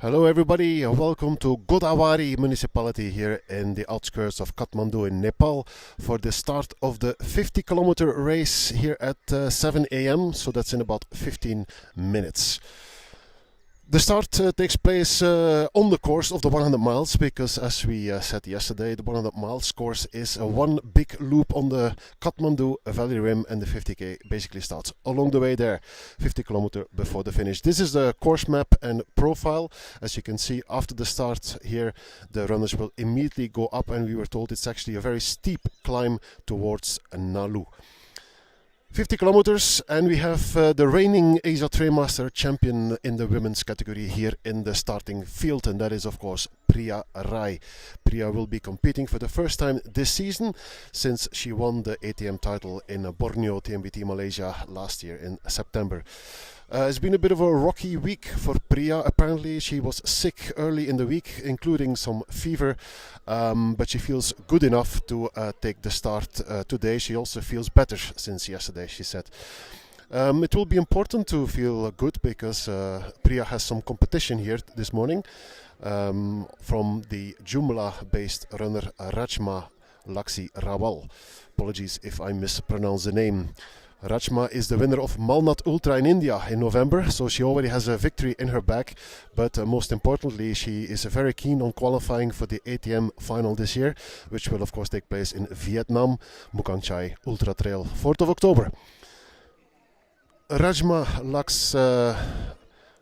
Hello everybody, welcome to Godavari municipality here in the outskirts of Kathmandu in Nepal for the start of the 50-kilometer race here at 7 a.m. So that's in about 15 minutes. The start takes place on the course of the 100 miles because, as we said yesterday, the 100 miles course is one big loop on the Kathmandu Valley Rim, and the 50k basically starts along the way there, 50 kilometers before the finish. This is the course map and profile. As you can see, after the start here, the runners will immediately go up, and we were told it's actually a very steep climb towards Nalu. 50 kilometers, and we have the reigning Asia Trailmaster champion in the women's category here in the starting field, and that is of course Priya Rai. Priya will be competing for the first time this season since she won the ATM title in Borneo TMBT Malaysia last year in September. It's been a bit of a rocky week for Priya. Apparently she was sick early in the week, including some fever, but she feels good enough to take the start today. She also feels better since yesterday, she said. It will be important to feel good because Priya has some competition here this morning from the Jumla-based runner Rajma Laxi Rawal. Apologies if I mispronounce the name. Rajma is the winner of Malnat Ultra in India in November, so she already has a victory in her bag, but most importantly she is very keen on qualifying for the ATM final this year, which will of course take place in Vietnam, Mukang Chai Ultra Trail, 4th of October. Rajma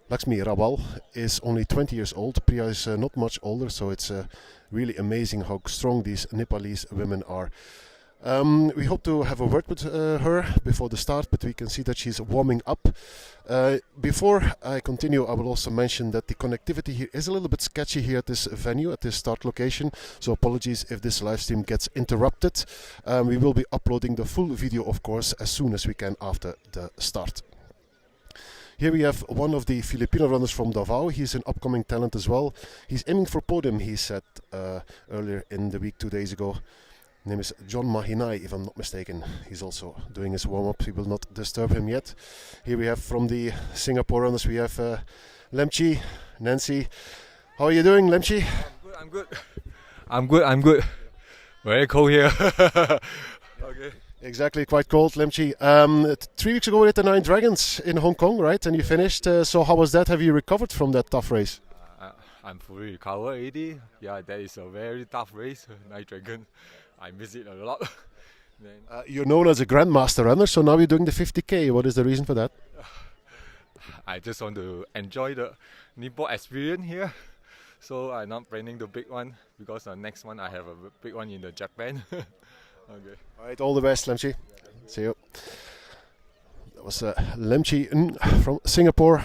Laxmi Rawal is only 20 years old. Priya is not much older, so it's really amazing how strong these Nepalese women are. We hope to have a word with her before the start, but we can see that she's warming up. Before I continue, I will also mention that the connectivity here is a little bit sketchy here at this venue, at this start location, so apologies if this live stream gets interrupted. We will be uploading the full video, of course, as soon as we can after the start. Here we have one of the Filipino runners from Davao. He's an upcoming talent as well. He's aiming for podium, he said earlier in the week, 2 days ago. Name is John Mahinai, if I'm not mistaken. He's also doing his warm-up. We will not disturb him yet. Here we have from the Singapore runners, we have Lemchi, Nancy. How are you doing, Lemchi? I'm good. Very cold here. Okay. Exactly, quite cold, Lemchi. 3 weeks ago we had the Nine Dragons in Hong Kong, right? And you finished. So how was that? Have you recovered from that tough race? I'm fully recovered already. Yeah, that is a very tough race, Night Dragon. I miss it a lot. You're known as a grandmaster runner, so now you're doing the 50k. What is the reason for that? I just want to enjoy the Nippon experience here. So I'm not planning the big one because the next one I have a big one in the Japan. Okay. All right, all the best, Lemchi. See you. That was Lemchi from Singapore.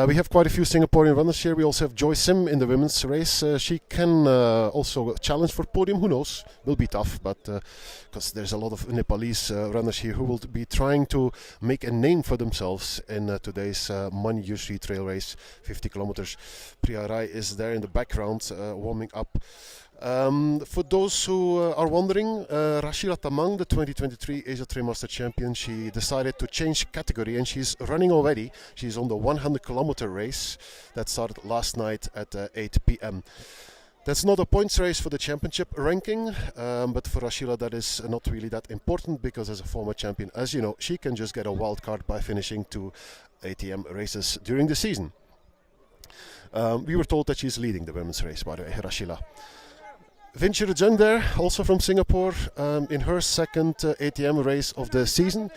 We have quite a few Singaporean runners here. We also have Joy Sim in the women's race. She can also challenge for podium. Who knows? Will be tough, but because there's a lot of Nepalese runners here who will be trying to make a name for themselves in today's Mani Yusri trail race, 50 kilometers. Priya Rai is there in the background warming up. For those who are wondering, Rashida Tamang, the 2023 Asia Trailmaster champion, she decided to change category and she's running already. She's on the 100-kilometer race that started last night at 8 p.m. That's not a points race for the championship ranking, but for Rashida that is not really that important because as a former champion, as you know, she can just get a wild card by finishing 2 ATM races during the season. We were told that she's leading the women's race, by the way, Rashida. Vinci Rajang there, also from Singapore, in her second ATM race of the season.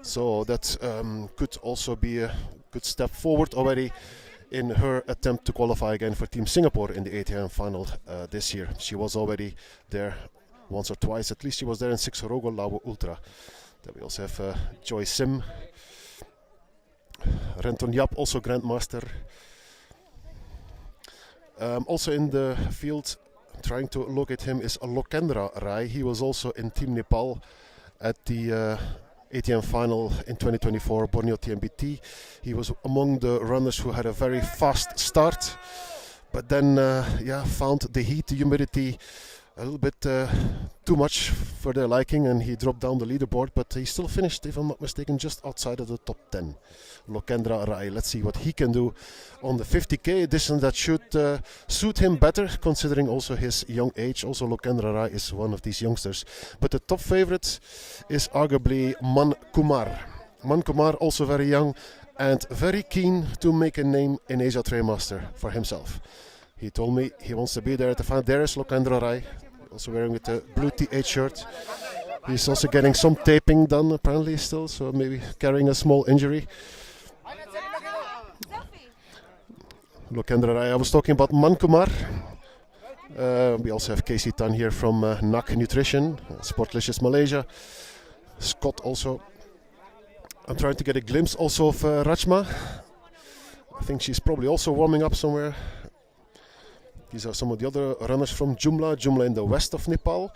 So that could also be a good step forward already in her attempt to qualify again for Team Singapore in the ATM final this year. She was already there once or twice, at least she was there in Sixorogo Lawo Ultra. Then we also have Joy Sim, Renton Yap, also Grandmaster. Also in the field, trying to locate him, is Lokendra Rai. He was also in Team Nepal at the ATM final in 2024 Borneo TMBT. He was among the runners who had a very fast start, but then found the heat, the humidity a little bit too much for their liking, and he dropped down the leaderboard, but he still finished, if I'm not mistaken, just outside of the top 10. Lokendra Rai, let's see what he can do on the 50k edition. That should suit him better, considering also his young age. Also Lokendra Rai is one of these youngsters, but the top favorite is arguably Man Kumar. Man Kumar, also very young and very keen to make a name in Asia Trailmaster for himself. He told me he wants to be there at the final. There is Lokendra Rai, also wearing with the blue T8 shirt. He's also getting some taping done apparently still, so maybe carrying a small injury. Lokendra Rai, I was talking about Man Kumar. We also have Casey Tan here from NAC Nutrition, Sportlicious Malaysia. Scott also. I'm trying to get a glimpse also of Rachma. I think she's probably also warming up somewhere. These are some of the other runners from Jumla in the west of Nepal.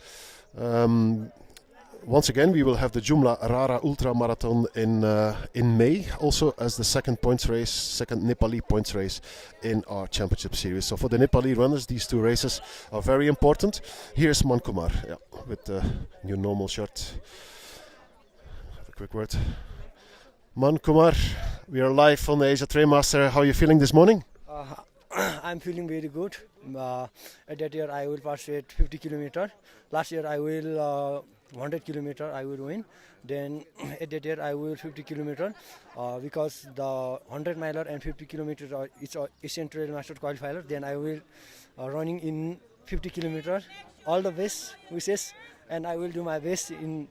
Once again, we will have the Jumla Rara Ultra Marathon in May, also as the second Nepali points race in our championship series. So for the Nepali runners, these two races are very important. Here's Man Kumar, with the new normal shirt. Have a quick word. Man Kumar, we are live on the Asia Trailmaster. How are you feeling this morning? I'm feeling very good. At that year I will participate 50 kilometer. Last year I will 100 kilometer I will win. Then at that year I will 50 kilometer because the 100 miler and 50 kilometer it's Asian Trail Master qualifier. Then I will running in 50 kilometer. All the best wishes, and I will do my best in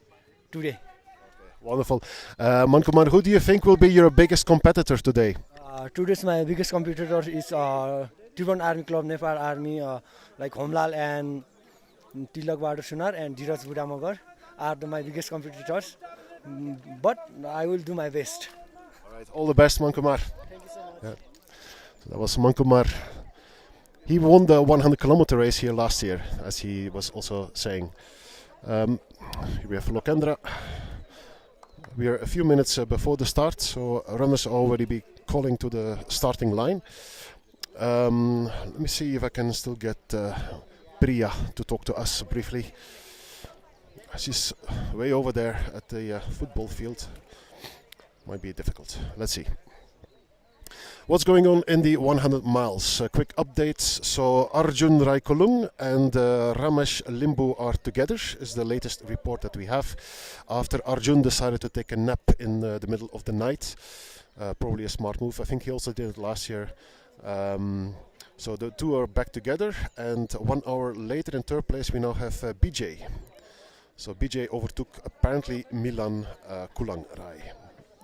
today. Wonderful. Man Kumar, who do you think will be your biggest competitor today? Today's my biggest competitor is Tribhuvan Army Club, Nepal Army, like Homlal and Tilak Bahadur Sunar and Dhiraj Budamagar are my biggest competitors. But I will do my best. All right, all the best, Man Kumar. Thank you so much. Yeah. So that was Man Kumar. He won the 100 kilometer race here last year, as he was also saying. Here we have Lokendra. We are a few minutes before the start, so runners are already be calling to the starting line. Let me see if I can still get Priya to talk to us briefly. She's way over there at the football field. Might be difficult. Let's see. What's going on in the 100 miles? Quick updates. So Arjun Raikolung and Ramesh Limbu are together, is the latest report that we have. After Arjun decided to take a nap in the middle of the night. Probably a smart move. I think he also did it last year. So the two are back together, and 1 hour later in third place we now have BJ. So BJ overtook apparently Milan Kulang Rai,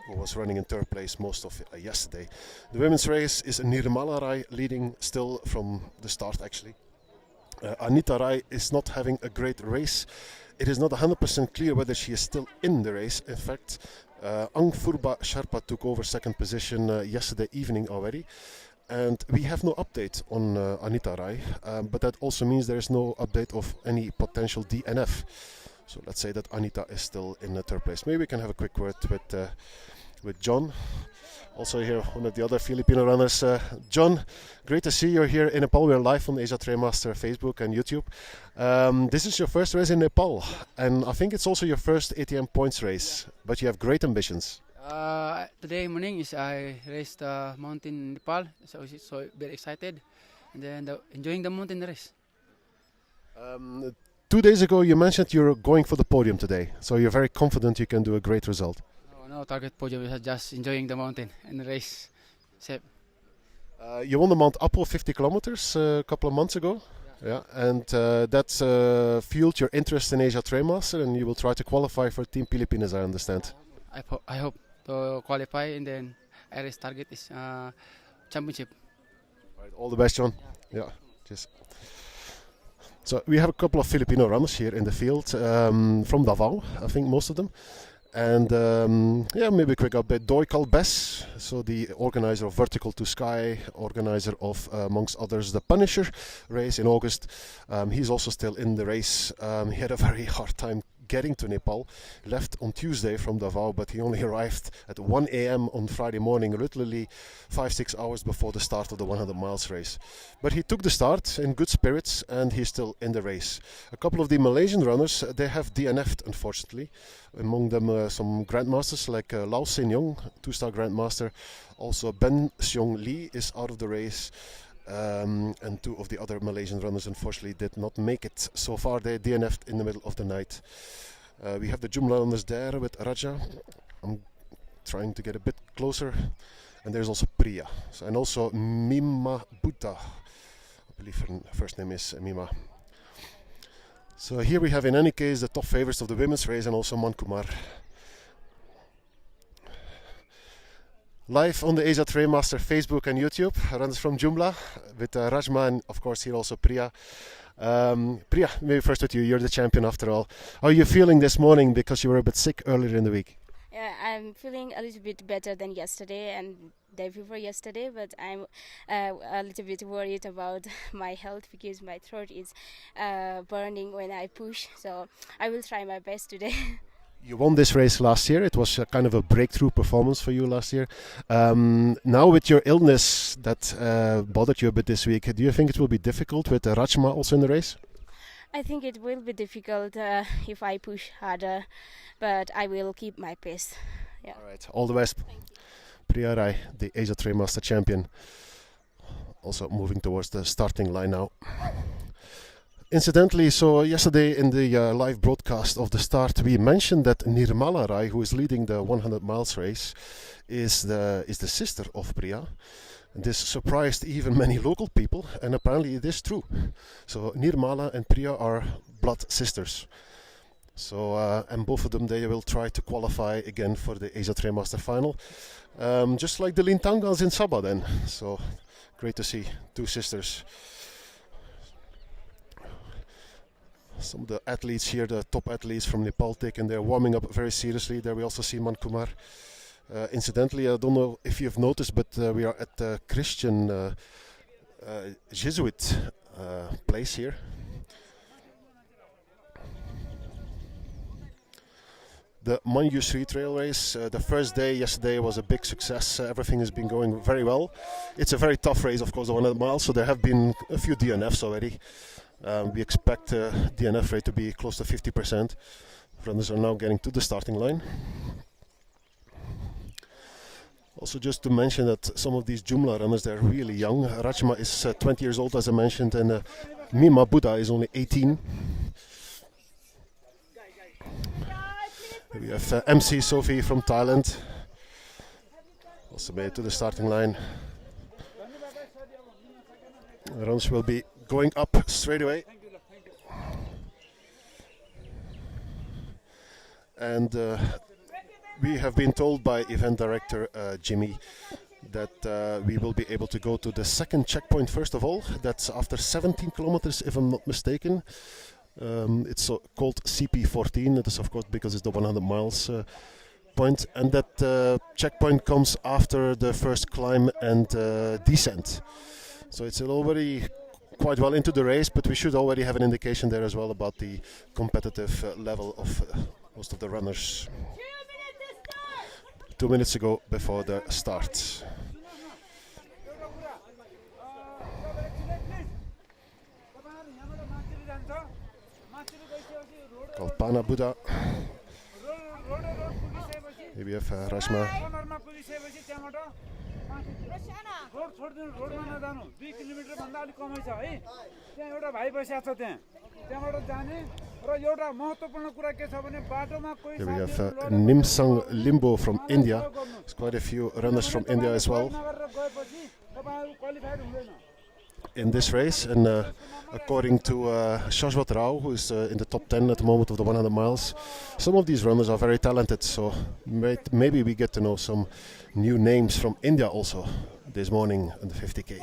who was running in third place most of yesterday. The women's race is Nirmala Rai leading still from the start actually. Anita Rai is not having a great race. It is not 100% clear whether she is still in the race. In fact, Angfurba Sherpa took over second position yesterday evening already. And we have no update on Anita Rai, but that also means there is no update of any potential DNF. So let's say that Anita is still in the third place. Maybe we can have a quick word with John. Also here, one of the other Filipino runners. John, great to see you here in Nepal. We're live on Asia Trailmaster Facebook and YouTube. This is your first race in Nepal, and I think it's also your first ATM points race, but you have great ambitions. Today morning is I raced the mountain in Nepal, so very excited, and then enjoying the mountain race. 2 days ago you mentioned you're going for the podium today, so you're very confident you can do a great result. No target podium, just enjoying the mountain and the race. You won the Mount Apo 50 kilometers a couple of months ago. Yeah, and that's fueled your interest in Asia Trailmaster, and you will try to qualify for Team Pilipinas, I understand. I hope to qualify, and then race target is championship. Right, all the best, John. Yeah, just. So we have a couple of Filipino runners here in the field from Davao, I think most of them. And maybe a quick update. Doi Kalbes, so the organizer of Vertical to Sky, organizer of, amongst others, the Punisher race in August. He's also still in the race. He had a very hard time getting to Nepal. Left on Tuesday from Davao, but he only arrived at 1 a.m. on Friday morning, literally 5-6 hours before the start of the 100 miles race. But he took the start in good spirits, and he's still in the race. A couple of the Malaysian runners, they have DNF'd, unfortunately. Among them some grandmasters like Lau Sen Yong, 2-star grandmaster. Also Ben Seong Lee is out of the race. And two of the other Malaysian runners unfortunately did not make it. So far they DNF'd in the middle of the night. We have the Jumla runners there with Raja. I'm trying to get a bit closer. And there's also Priya. And also Mima Buddha. I believe her first name is Mima. So here we have in any case the top favorites of the women's race and also Mankumar. Live on the Asia Trailmaster Facebook and YouTube, runs from Jumla with Rajma and of course here also Priya. Priya, maybe first with you, you're the champion after all. How are you feeling this morning because you were a bit sick earlier in the week? Yeah, I'm feeling a little bit better than yesterday and day before yesterday, but I'm a little bit worried about my health because my throat is burning when I push, so I will try my best today. You won this race last year. It was kind of a breakthrough performance for you last year. Now with your illness that bothered you a bit this week, do you think it will be difficult with Rajma also in the race? I think it will be difficult if I push harder, but I will keep my pace. Yeah. All right, all the best. Priya Rai, the Asia Trailmaster champion, also moving towards the starting line now. Incidentally, so yesterday in the live broadcast of the start, we mentioned that Nirmala Rai, who is leading the 100 miles race, is the sister of Priya. And this surprised even many local people, and apparently it is true. So Nirmala and Priya are blood sisters. So and both of them, they will try to qualify again for the Asia Trailmaster final, just like the Lintangans in Sabah then. So great to see two sisters. Some of the athletes here, the top athletes from Nepal, taking their warming up very seriously. There we also see Mankumar. Incidentally, I don't know if you've noticed, but we are at the Christian Jesuit place here. The Manjusri Trail Race, the first day yesterday was a big success. Everything has been going very well. It's a very tough race, of course, the 100 miles, so there have been a few DNFs already. We expect the DNF rate to be close to 50%. Runners are now getting to the starting line. Also just to mention that some of these Jumla runners, they're really young. Rajma is 20 years old as I mentioned, and Mima Buddha is only 18. We have MC Sophie from Thailand, also made it to the starting line. Runners will be going up straight away. And we have been told by event director Jimmy that we will be able to go to the second checkpoint first of all. That's after 17 kilometers if I'm not mistaken. It's called CP14. It is of course because it's the 100 miles point, and that checkpoint comes after the first climb and descent. So it's already quite well into the race, but we should already have an indication there as well about the competitive level of most of the runners. 2 minutes ago before the start. Kalpana Buddha. Here we have Rashma. Here we have Nimsang Limbo from India. There's quite a few runners from India as well in this race, and according to Shashwat Rao, who is in the top 10 at the moment of the 100 miles, some of these runners are very talented, so maybe we get to know some new names from India also this morning on the 50k.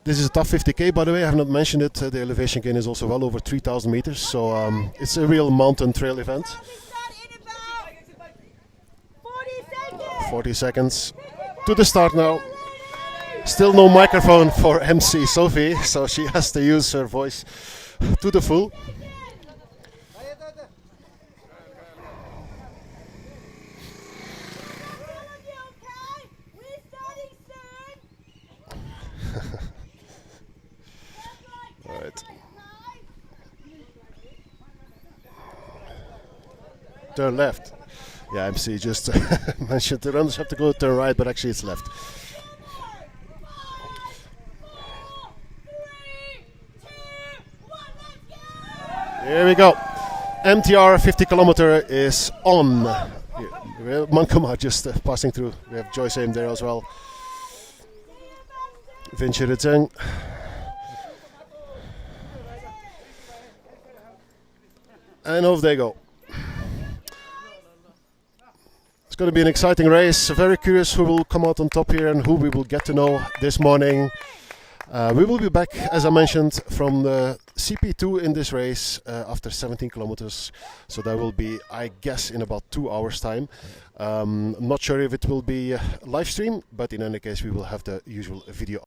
This is a tough 50k, by the way, I have not mentioned it. The elevation gain is also well over 3,000 meters, so it's a real mountain trail event. 40 seconds to the start now. Still no microphone for MC Sophie, so she has to use her voice to the full. All right. Turn left. Yeah, MC just mentioned the runners have to go turn right, but actually it's left. Here we go. MTR 50 kilometer is on. Mankama just passing through. We have Joyce Aim there as well. Vinci Rizeng. And off they go. It's going to be an exciting race. Very curious who will come out on top here and who we will get to know this morning. We will be back, as I mentioned, from the CP2 in this race after 17 kilometers. So that will be, I guess, in about 2 hours' time. I'm not sure if it will be live stream, but in any case, we will have the usual video